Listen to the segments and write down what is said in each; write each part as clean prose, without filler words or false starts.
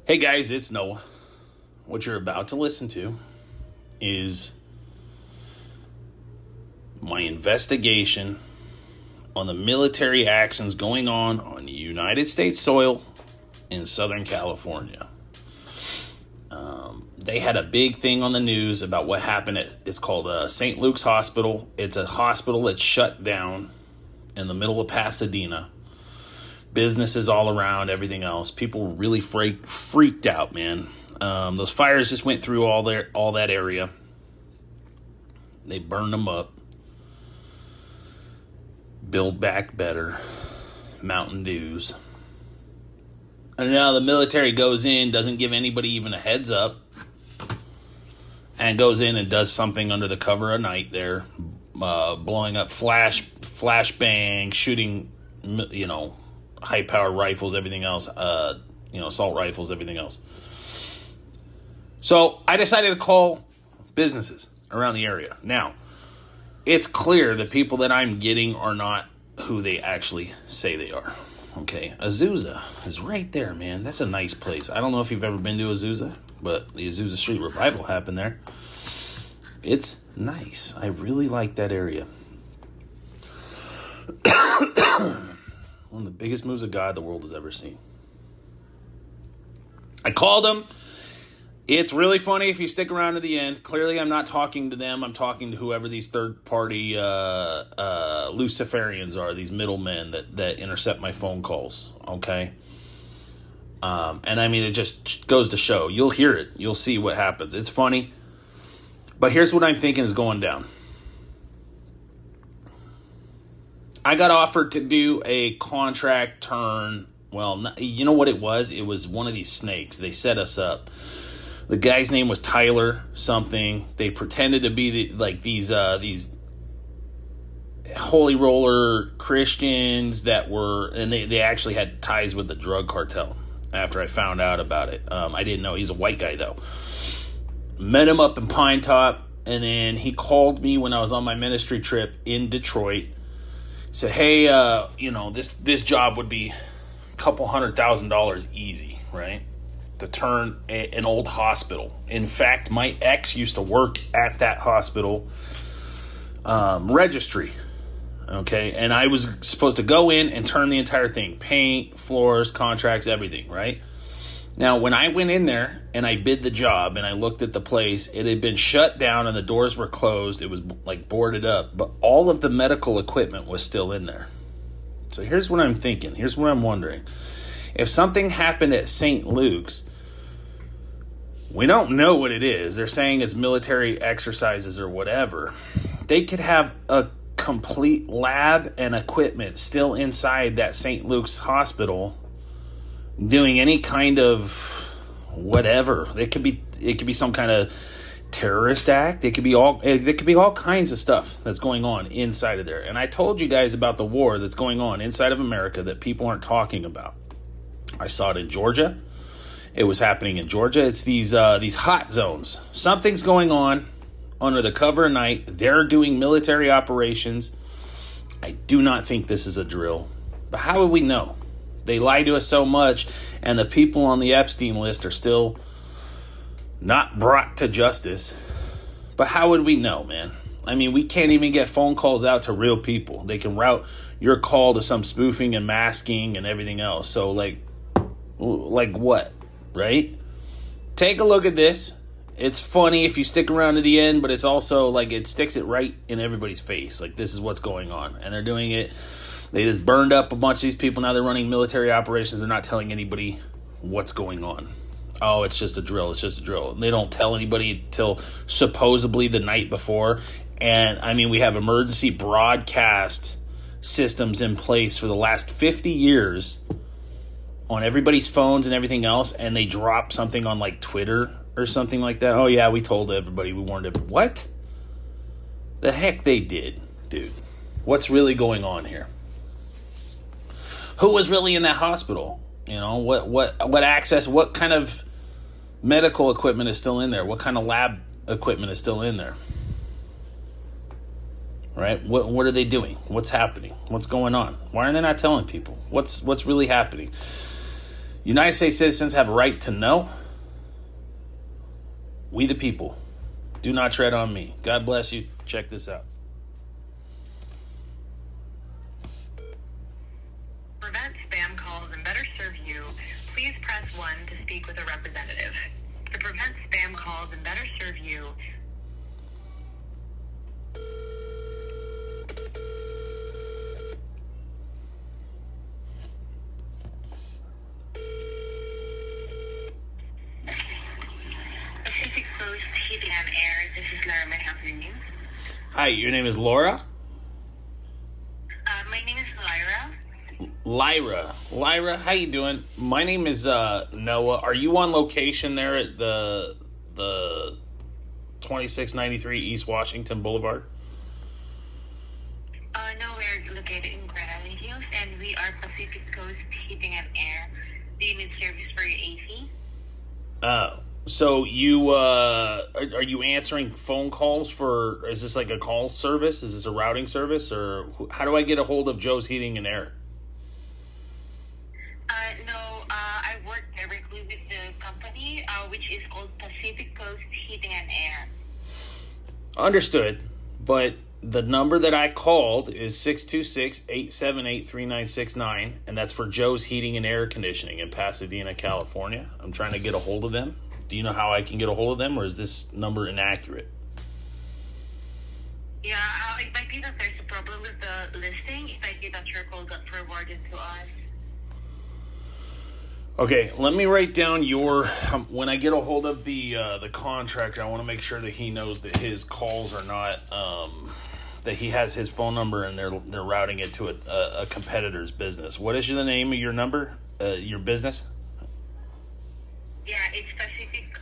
Hey guys, it's Noah. What you're about to listen to is my investigation on the military actions going on United States soil in Southern California. They had a big thing on the news about what happened it's called St. Luke's Hospital. It's a hospital that's shut down in the middle of Pasadena. Businesses all around, everything else. People were really freaked out, man. Those fires just went through all that area. They burned them up. Build back better. Mountain Dews. And now the military goes in, doesn't give anybody even a heads up, and goes in and does something under the cover of night there, blowing up flashbang, shooting, high-powered rifles, everything else, assault rifles, everything else. So I decided to call businesses around the area. Now, it's clear the people that I'm getting are not who they actually say they are. Okay, Azusa is right there, man. That's a nice place. I don't know if you've ever been to Azusa, but the Azusa Street Revival happened there. It's nice. I really like that area. One of the biggest moves of God the world has ever seen. I called them. It's really funny if you stick around to the end. Clearly, I'm not talking to them. I'm talking to whoever these third-party Luciferians are, these middlemen that intercept my phone calls, okay? And, I mean, it just goes to show. You'll hear it. You'll see what happens. It's funny. But here's what I'm thinking is going down. I got offered to do a contract turn. Well, you know what it was? It was one of these snakes. They set us up. The guy's name was Tyler something. They pretended to be these holy roller Christians that were, and they actually had ties with the drug cartel. After I found out about it, I didn't know he's a white guy though. Met him up in Pine Top, and then he called me when I was on my ministry trip in Detroit. Said, "Hey, this job would be a couple $100,000 easy, right? To turn an old hospital. In fact, my ex used to work at that hospital registry, okay? And I was supposed to go in and turn the entire thing. Paint, floors, contracts, everything, right? Now, when I went in there and I bid the job and I looked at the place, it had been shut down and the doors were closed. It was like boarded up, but all of the medical equipment was still in there. So here's what I'm thinking. Here's what I'm wondering. If something happened at St. Luke's, we don't know what it is. They're saying it's military exercises or whatever. They could have a complete lab and equipment still inside that St. Luke's hospital doing any kind of whatever. It could be some kind of terrorist act. It could be all kinds of stuff that's going on inside of there. And I told you guys about the war that's going on inside of America that people aren't talking about. I saw it in Georgia. It was happening in Georgia. It's these hot zones. Something's going on under the cover of night. They're doing military operations. I do not think this is a drill. But how would we know? They lie to us so much, and the people on the Epstein list are still not brought to justice. But how would we know, man? I mean, we can't even get phone calls out to real people. They can route your call to some spoofing and masking and everything else. So, like what, right? Take a look at this. It's funny if you stick around to the end, but it's also like it sticks it right in everybody's face. Like, this is what's going on. And they're doing it. They just burned up a bunch of these people. Now they're running military operations. They're not telling anybody what's going on. Oh, it's just a drill. It's just a drill. And they don't tell anybody till supposedly the night before. And, I mean, we have emergency broadcast systems in place for the last 50 years on everybody's phones and everything else, and they drop something on, like, Twitter or something like that. Oh, yeah, we told everybody. We warned everybody. What? The heck they did, dude. What's really going on here? Who was really in that hospital? You know, what access, what kind of medical equipment is still in there? What kind of lab equipment is still in there? Right? What are they doing? What's happening? What's going on? Why are they not telling people? What's really happening? United States citizens have a right to know. We the people. Do not tread on me. God bless you. Check this out. Prevent spam calls and better serve you, please press 1 to speak with a representative. To prevent spam calls and better serve you, Pacific Coast Heating and Air, this is Laura. May I help you? Hi, your name is Laura? My name is Lyra. Lyra, how you doing? My name is Noah. Are you on location there at the 2693 East Washington Boulevard? No, we're located in Granada Hills, and we are Pacific Coast Heating and Air. Do you need service for your AC? Oh, so you are you answering phone calls for? Is this like a call service? Is this a routing service, or how do I get a hold of Joe's Heating and Air? No, I work directly with the company, which is called Pacific Coast Heating and Air. Understood, but the number that I called is 626-878-3969, and that's for Joe's Heating and Air Conditioning in Pasadena, California. I'm trying to get a hold of them. Do you know how I can get a hold of them, or is this number inaccurate? Yeah, it might be that there's a problem with the listing. It might be that your call got forwarded to us. Okay, let me write down your. When I get a hold of the contractor, I want to make sure that he knows that his calls are not that he has his phone number and they're routing it to a competitor's business. What is the name of your number? Your business? Yeah, it's Pacific.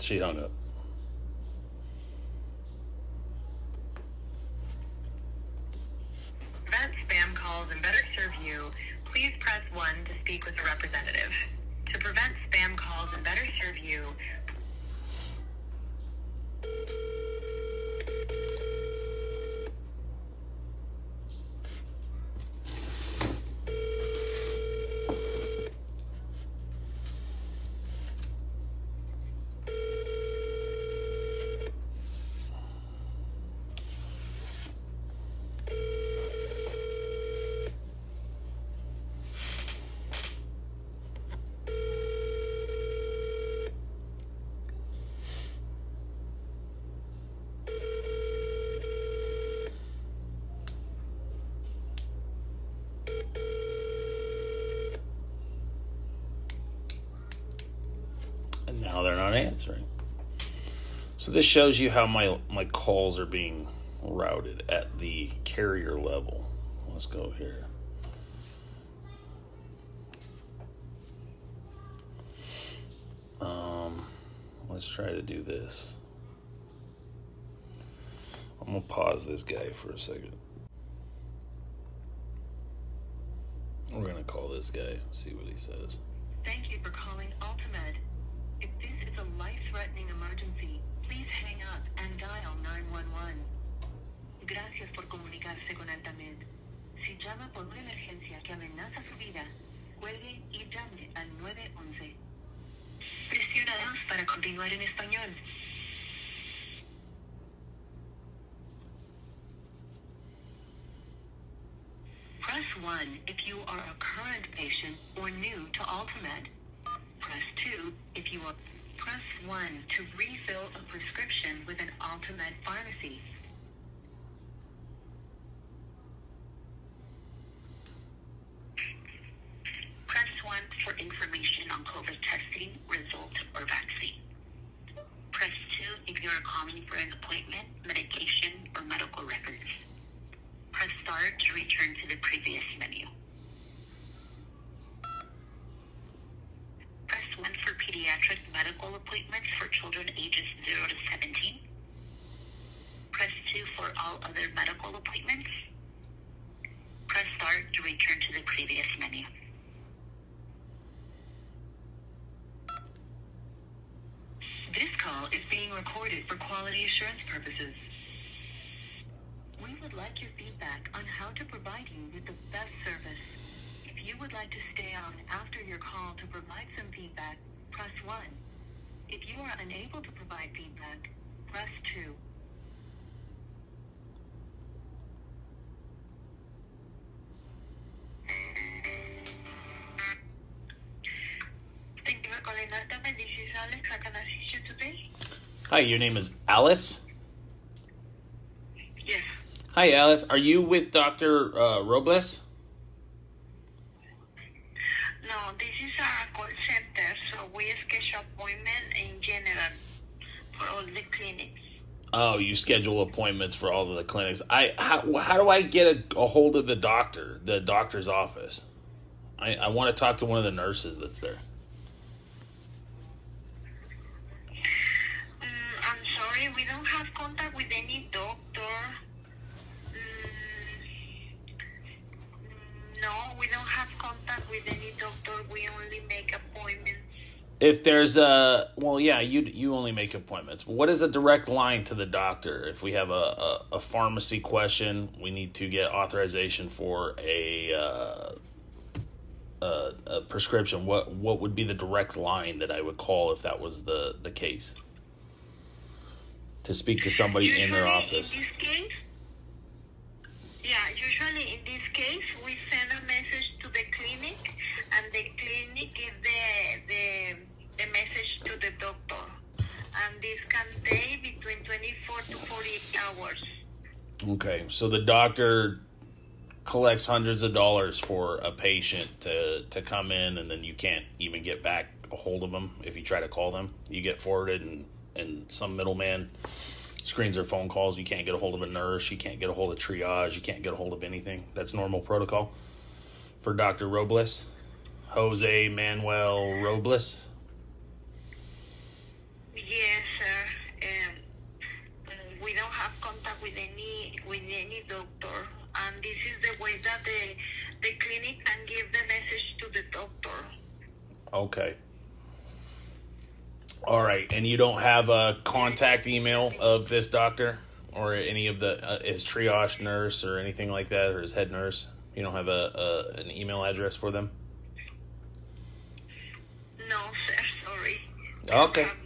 She hung up. Prevent spam calls and better serve you, please press 1 to speak with a representative. To prevent spam calls and better serve you, And now they're not answering. So this shows you how my calls are being routed at the carrier level. Let's go here. Let's try to do this. I'm gonna pause this guy for a second. We're gonna call this guy, see what he says. thank you for calling Ultimed. If this is a life-threatening emergency, please hang up and dial 911. Gracias por comunicarse con Ultimed. Si llama por una emergencia que amenaza su vida, cuelgue y llame al 911. Presiona 2 para continuar en español. Press 1 if you are a current patient or new to Ultimed. Press 2 if you are. Press 1 to refill a prescription with an Ultimed pharmacy. Press 1 for information on COVID testing, result, or vaccine. Press 2 if you are calling for an appointment, medication, or medical records. Press star to return to the previous menu. Press 1 for pediatric medical appointments for children ages 0 to 17. Press 2 for all other medical appointments. Press star to return to the previous menu. This call is being recorded for quality assurance purposes. We would would like your feedback on how to provide you with the best service. If you would like to stay on after your call to provide some feedback, press 1. If you are unable to provide feedback, press 2. Thank you for calling Ultimate. This is Alex. How can I assist you today? Hi, your name is Alice? Yes. Hi, Alice. Are you with Dr. Robles? No, this is a call center, so we schedule appointment in general for all the clinics. Oh, you schedule appointments for all of the clinics. How do I get a hold of the doctor's office? I want to talk to one of the nurses that's there. I'm sorry, we don't have contact with any doctor. No, we don't have contact with any doctor. We only make appointments. If there's you only make appointments. What is a direct line to the doctor? If we have a pharmacy question, we need to get authorization for a prescription. What would be the direct line that I would call if that was the case? To speak to somebody Usually, in their office. Usually in this case, we send a message to the clinic, and the clinic gives the message to the doctor. And this can take between 24 to 48 hours. Okay, so the doctor collects hundreds of dollars for a patient to come in, and then you can't even get back a hold of them if you try to call them. You get forwarded, and some middleman screens their phone calls. You can't get a hold of a nurse. You can't get a hold of triage. You can't get a hold of anything. That's normal protocol for Dr. Robles. Jose Manuel Robles. Yes, sir. We don't have contact with any doctor, and this is the way that the clinic can give the message to the doctor. Okay. All right, and you don't have a contact email of this doctor or any of his triage nurse or anything like that, or his head nurse? You don't have an email address for them? No, sir. Sorry. Okay. I don't have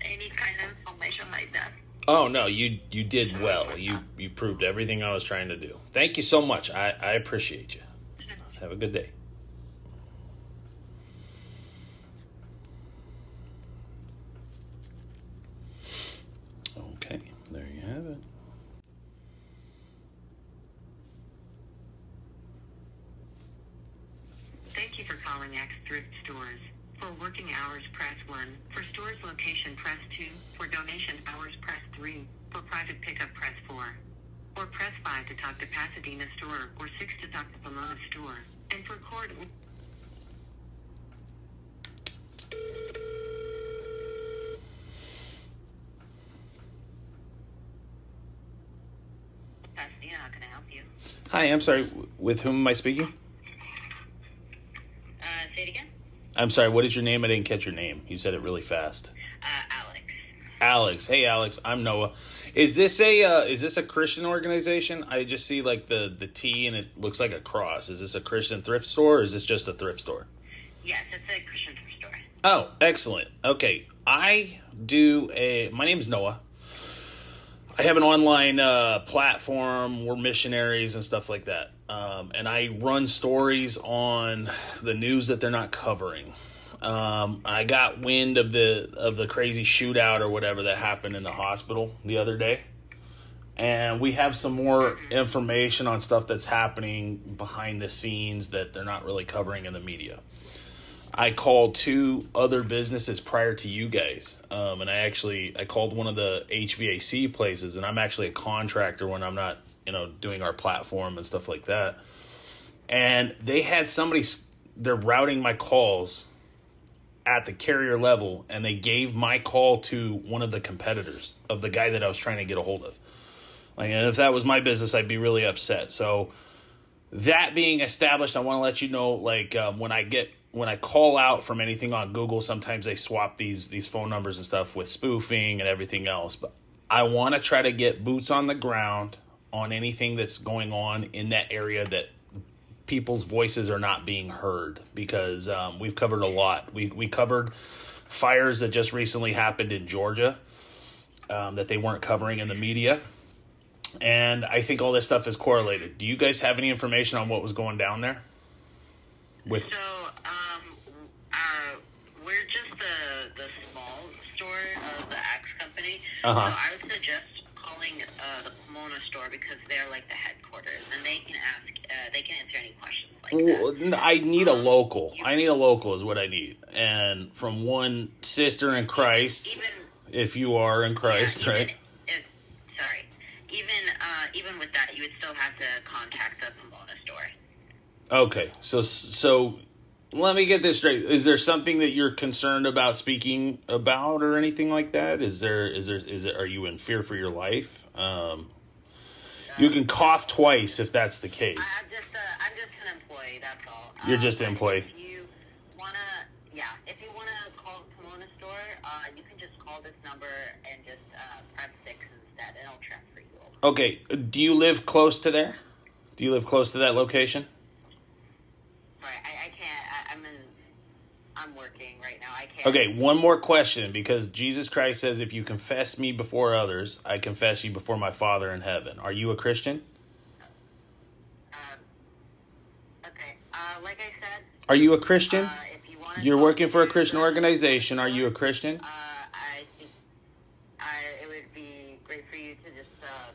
any kind of information like that. Oh no, you did well. You proved everything I was trying to do. Thank you so much. I appreciate you. Have a good day. Okay, there you have it. Thank you for calling X Thrift Stores. For working hours, press 1. For stores location, press 2. For donation hours, press 3. For private pickup, press 4. Or press 5 to talk to Pasadena store, or 6 to talk to Pomona store. And for court... Pasadena, how can I help you? Hi, I'm sorry. With whom am I speaking? Say it again? I'm sorry. What is your name? I didn't catch your name. You said it really fast. Alex. Alex. Hey, Alex. I'm Noah. Is this a Christian organization? I just see like the T and it looks like a cross. Is this a Christian thrift store or is this just a thrift store? Yes, it's a Christian thrift store. Oh, excellent. Okay. My name is Noah. I have an online platform. We're missionaries and stuff like that. And I run stories on the news that they're not covering. I got wind of the crazy shootout or whatever that happened in the hospital the other day. And we have some more information on stuff that's happening behind the scenes that they're not really covering in the media. I called 2 other businesses prior to you guys. And I called one of the HVAC places, and I'm actually a contractor when I'm not, doing our platform and stuff like that. And they had they're routing my calls at the carrier level, and they gave my call to one of the competitors of the guy that I was trying to get a hold of. And if that was my business, I'd be really upset. So that being established, I want to let you know, when I call out from anything on Google, sometimes they swap these phone numbers and stuff with spoofing and everything else. But I want to try to get boots on the ground on anything that's going on in that area that people's voices are not being heard, because we've covered a lot. We covered fires that just recently happened in Georgia that they weren't covering in the media. And I think all this stuff is correlated. Do you guys have any information on what was going down there? So, we're just the small store of the Axe company. Uh-huh. So I would suggest calling the Pomona store, because they're like the headquarters, and they can answer any questions like that. I need a local. I need a local is what I need. And from one sister in Christ, if you are in Christ, right? Even with that, you would still have to contact the Pomona store. Okay, so let me get this straight. Is there something that you're concerned about speaking about or anything like that? Are you in fear for your life? You can cough twice if that's the case. I'm just an employee. That's all. You're just an employee. If you wanna call the Pomona store, you can just call this number and just press 6 instead, and I'll transfer you over. Okay. Do you live close to there? Do you live close to that location? Sorry, I can't. I'm working right now. I can't. Okay, one more question, because Jesus Christ says, if you confess me before others, I confess you before my Father in heaven. Are you a Christian? Okay. Like I said. Are you a Christian? If you want. You're working for a Christian organization. Are you a Christian? I think it would be great for you to just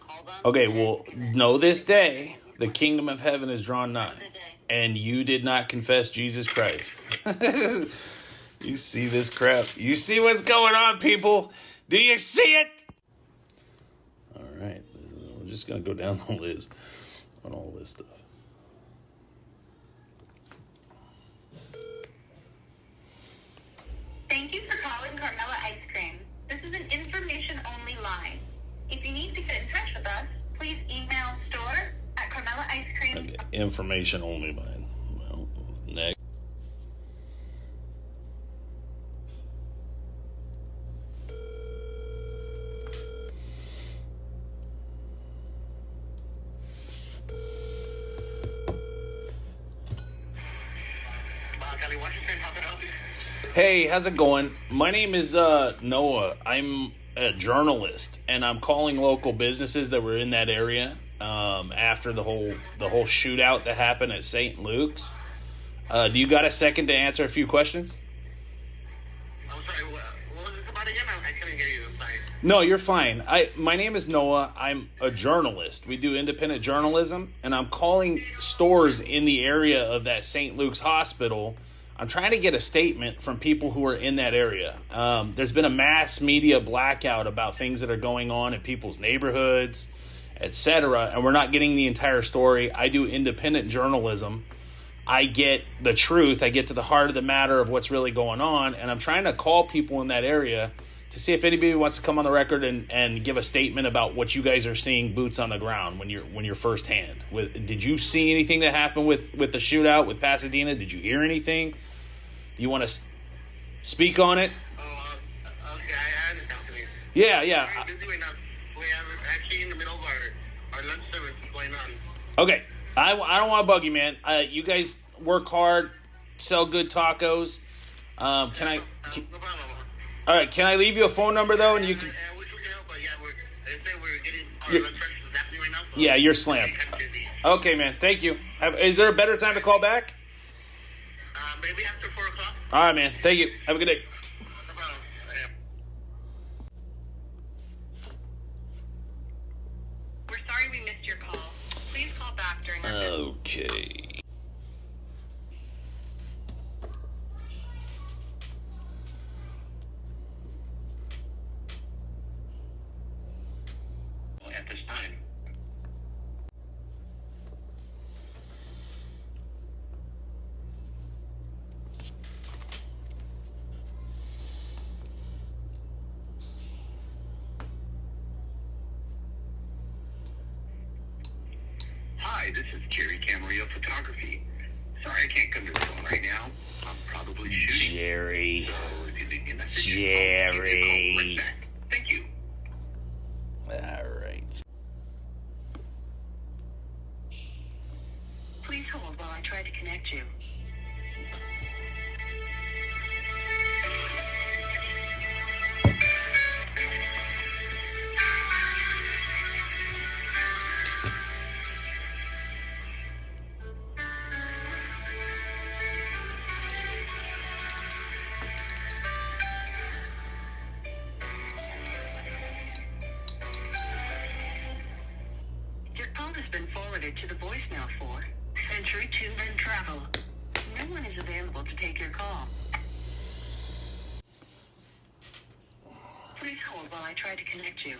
call them. Okay, well, know this day, the kingdom of heaven is drawn nigh, and you did not confess Jesus Christ. You see this crap? You see what's going on, people? Do you see it? All right, we're just going to go down the list on all this stuff. Thank you for calling Carmela Ice Cream. This is an information-only line. If you need to get in touch with us, please email store@CarmelaIceCream. Okay, information only line. Well, next. Kelly Washington, how can I help you? Hey, how's it going? My name is Noah. I'm a journalist, and I'm calling local businesses that were in that area after the whole shootout that happened at St. Luke's. Do you got a second to answer a few questions? I'm sorry, what was this about again? I couldn't hear you. I'm sorry. No, you're fine. My name is Noah. I'm a journalist. We do independent journalism, and I'm calling stores in the area of that St. Luke's hospital. I'm trying to get a statement from people who are in that area. There's been a mass media blackout about things that are going on in people's neighborhoods, etc., and we're not getting the entire story. I do independent journalism. I get the truth. I get to the heart of the matter of what's really going on, and I'm trying to call people in that area to see if anybody wants to come on the record and give a statement about what you guys are seeing boots on the ground when you're firsthand. Did you see anything that happened with the shootout with Pasadena? Did you hear anything? Do you want to speak on it? Oh, okay, I understand. Yeah. I'm busy right now. We're actually in the middle of our lunch service going on. Okay, I don't want to bug you, man. You guys work hard, sell good tacos. Can I? No problem. All right, can I leave you a phone number though, and you can? I wish we could help, but yeah, we're getting our lunch service is happening right now. So Yeah, you're slammed. I'm busy. Okay, man. Thank you. Is there a better time to call back? Maybe after 4 o'clock. All right, man. Thank you. Have a good day. No problem. Yeah. We're sorry we missed your call. Please call back during our Okay. at this time. Hi, this is Jerry Camarillo Photography. Sorry I can't come to the phone right now. I'm probably shooting. Jerry. So if you leave me a message, Jerry. I'll give you a call right back. Thank you. All right. Please hold while I try to connect you. Your call has been forwarded to the voicemail for Century Tube and Travel. No one is available to take your call. Please hold while I try to connect you.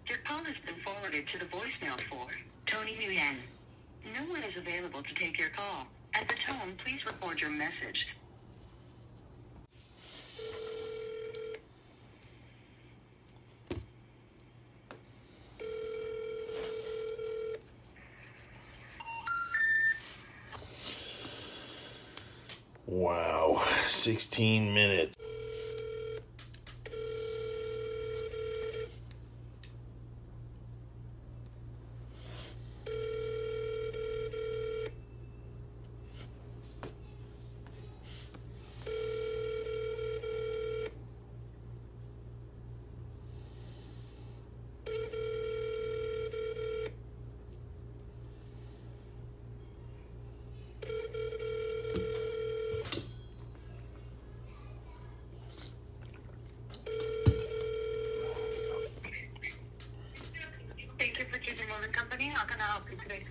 Your call has been forwarded to the voicemail for Tony Nguyen. No one is available to take your call. At the tone, please record your message. Wow, 16 minutes. Thank you for choosing Moving Company. How can I help you today?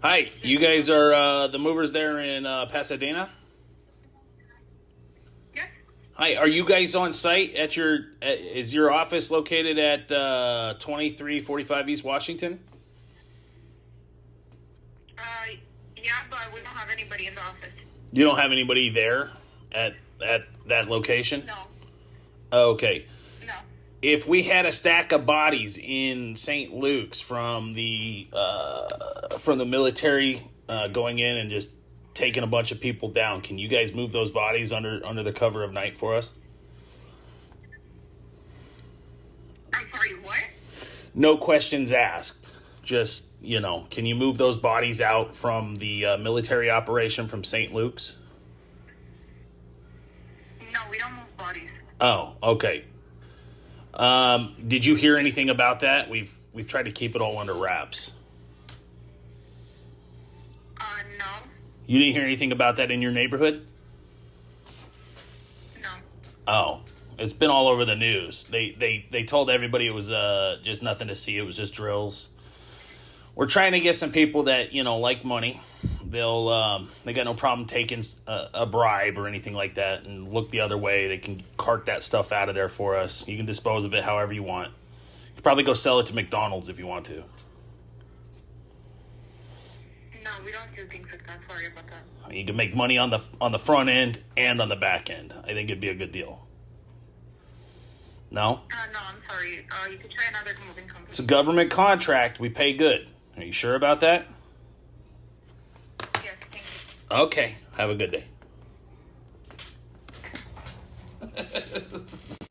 Hi, you guys are the movers there in Pasadena? Yes. Hi, are you guys on site at is your office located at 2345 East Washington? Yeah, but we don't have anybody in the office. You don't have anybody there at that location? No. Okay. No. If we had a stack of bodies in St. Luke's from the military going in and just taking a bunch of people down, can you guys move those bodies under the cover of night for us? I'm sorry, what? No questions asked. Just, can you move those bodies out from the military operation from St. Luke's? No, we don't move bodies. Oh, okay. Did you hear anything about that? We've tried to keep it all under wraps. No. You didn't hear anything about that in your neighborhood? No. Oh, it's been all over the news. They told everybody it was just nothing to see. It was just drills. We're trying to get some people that like money. They got no problem taking a bribe or anything like that and look the other way. They can cart that stuff out of there for us. You can dispose of it however you want. You could probably go sell it to McDonald's if you want to. No, we don't do things like that. Sorry about that. You can make money on the front end and on the back end. I think it'd be a good deal. No? No, I'm sorry. You could try another moving company. It's a government contract. We pay good. Are you sure about that? Yes, thank you. Okay. Have a good day.